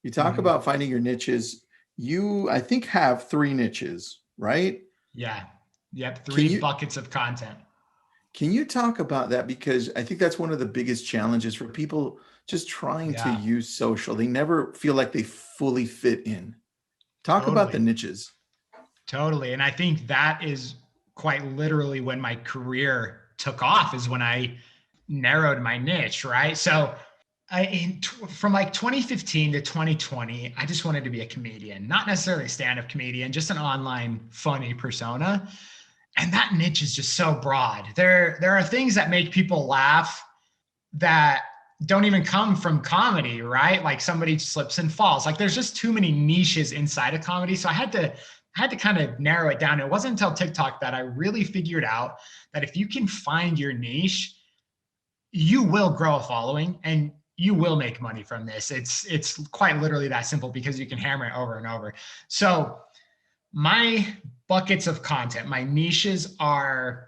You talk Mhm. about finding your niches. You, I think, have three niches, right? Yeah. Yep. Can Three you buckets of content. can you talk about that? Because I think that's one of the biggest challenges for people just trying to Yeah, use social. They never feel like they fully fit in. Talk about the totally. niches. Totally. And I think that is quite literally when my career took off, is when I narrowed my niche, right? So from like 2015 to 2020, I just wanted to be a comedian, not necessarily a stand-up comedian, just an online funny persona. And that niche is just so broad. There are things that make people laugh that don't even come from comedy, right? Like somebody slips and falls. Like there's just too many niches inside of comedy. So I had to kind of narrow it down. It wasn't until TikTok that I really figured out that if you can find your niche, you will grow a following and you will make money from this. It's quite literally that simple because you can hammer it over and over. So my buckets of content, my niches are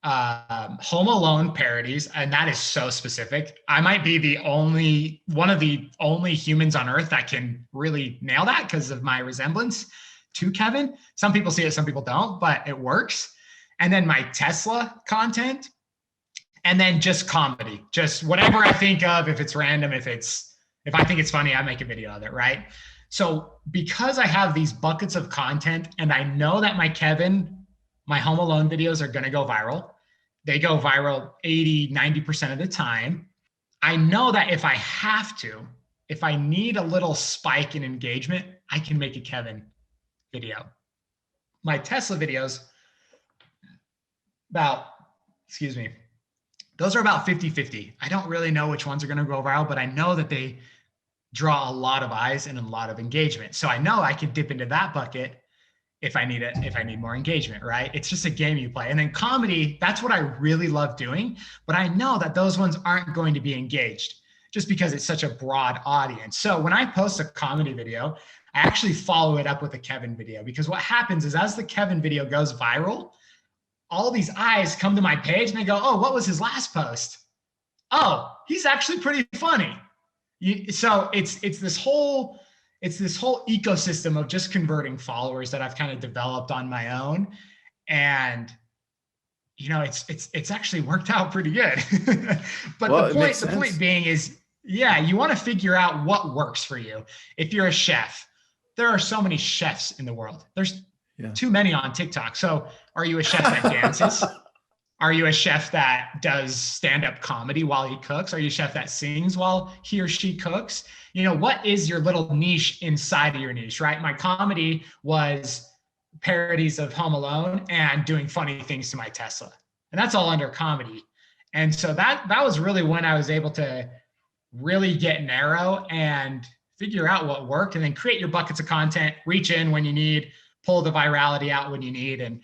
Home Alone parodies, and that is so specific. I might be the only one of the only humans on Earth that can really nail that because of my resemblance to Kevin. Some people see it, some people don't, but it works. And then my Tesla content, and then just comedy, just whatever I think of. If it's random, if I think it's funny, I make a video of it, right? So because I have these buckets of content, and I know that my Home Alone videos are going to go viral. They go viral 80, 90% of the time. I know that if I need a little spike in engagement, I can make a Kevin video. My Tesla videos, about, excuse me, those are about 50-50. I don't really know which ones are going to go viral, but I know that they draw a lot of eyes and a lot of engagement. So I know I can dip into that bucket if I need more engagement, right? It's just a game you play. And then comedy, that's what I really love doing, but I know that those ones aren't going to be engaged just because it's such a broad audience. So when I post a comedy video, I actually follow it up with a Kevin video, because what happens is as the Kevin video goes viral, all these eyes come to my page and they go, "Oh, what was his last post? Oh, he's actually pretty funny." So it's this whole ecosystem of just converting followers that I've kind of developed on my own, and it's actually worked out pretty good. But the Well, it makes point the point sense. being is, yeah, you want to figure out what works for you. If you're a chef, there are so many chefs in the world. There's Yeah. too many on TikTok. So are you a chef that dances? Are you a chef that does stand-up comedy while he cooks? Are you a chef that sings while he or she cooks? What is your little niche inside of your niche, right? My comedy was parodies of Home Alone and doing funny things to my Tesla. And that's all under comedy. And so that was really when I was able to really get narrow and figure out what worked, and then create your buckets of content, reach in when you need, pull the virality out when you need. And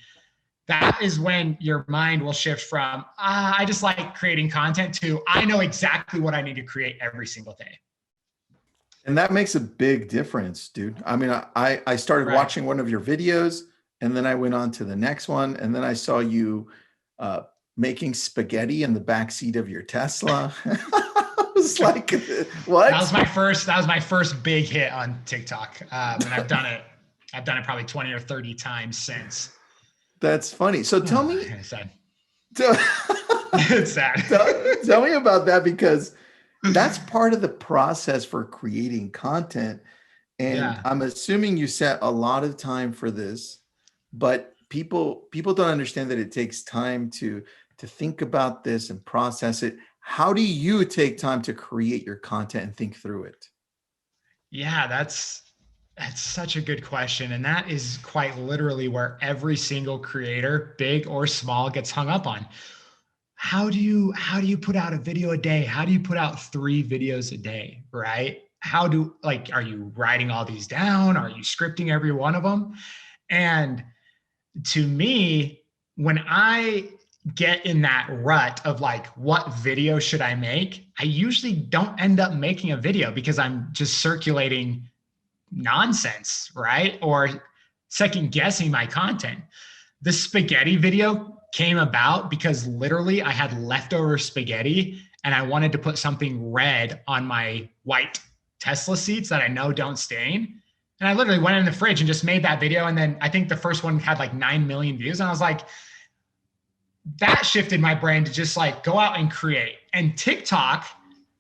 that is when your mind will shift from, I just like creating content, to I know exactly what I need to create every single day. And that makes a big difference, dude. I mean, I started Right. watching one of your videos, and then I went on to the next one, and then I saw you uh, making spaghetti in the back seat of your Tesla. I was like, what? That was my first big hit on TikTok. And I've done it probably 20 or 30 times since. That's funny. So tell Oh, me, it's sad. tell, It's sad. tell me about that, because that's part of the process for creating content. And Yeah. I'm assuming you set a lot of time for this, but people don't understand that it takes time to think about this and process it. How do you take time to create your content and think through it? Yeah, that's such a good question. And that is quite literally where every single creator, big or small, gets hung up on. How do you put out a video a day? How do you put out 3 videos a day? Right? Are you writing all these down? Are you scripting every one of them? And to me, when I get in that rut of like, what video should I make? I usually don't end up making a video because I'm just circulating nonsense, right? Or second guessing my content. The spaghetti video came about because literally I had leftover spaghetti and I wanted to put something red on my white Tesla seats that I know don't stain. And I literally went in the fridge and just made that video. And then I think the first one had like 9 million views. And I was like, that shifted my brain to just like go out and create. And TikTok,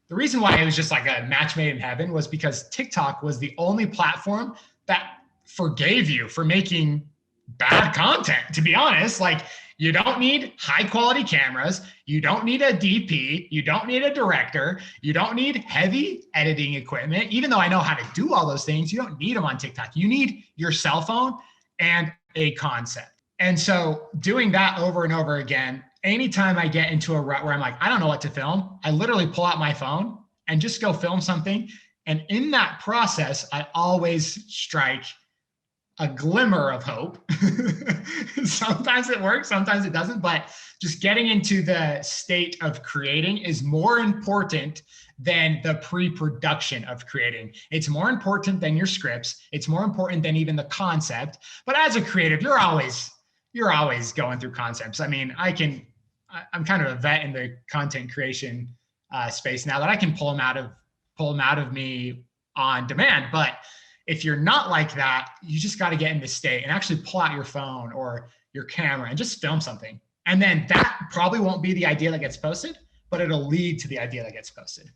the reason why it was just like a match made in heaven was because TikTok was the only platform that forgave you for making bad content, to be honest. Like, you don't need high quality cameras. You don't need a DP. You don't need a director. You don't need heavy editing equipment. Even though I know how to do all those things, you don't need them on TikTok. You need your cell phone and a concept. And so doing that over and over again, anytime I get into a rut where I'm like, I don't know what to film, I literally pull out my phone and just go film something. And in that process, I always strike a glimmer of hope. Sometimes it works, sometimes it doesn't, but just getting into the state of creating is more important than the pre-production of creating. It's more important than your scripts. It's more important than even the concept. But as a creative, you're always going through concepts. I mean, I'm kind of a vet in the content creation space now that I can pull them out of me on demand. But if you're not like that, you just got to get in this state and actually pull out your phone or your camera and just film something. And then that probably won't be the idea that gets posted, but it'll lead to the idea that gets posted.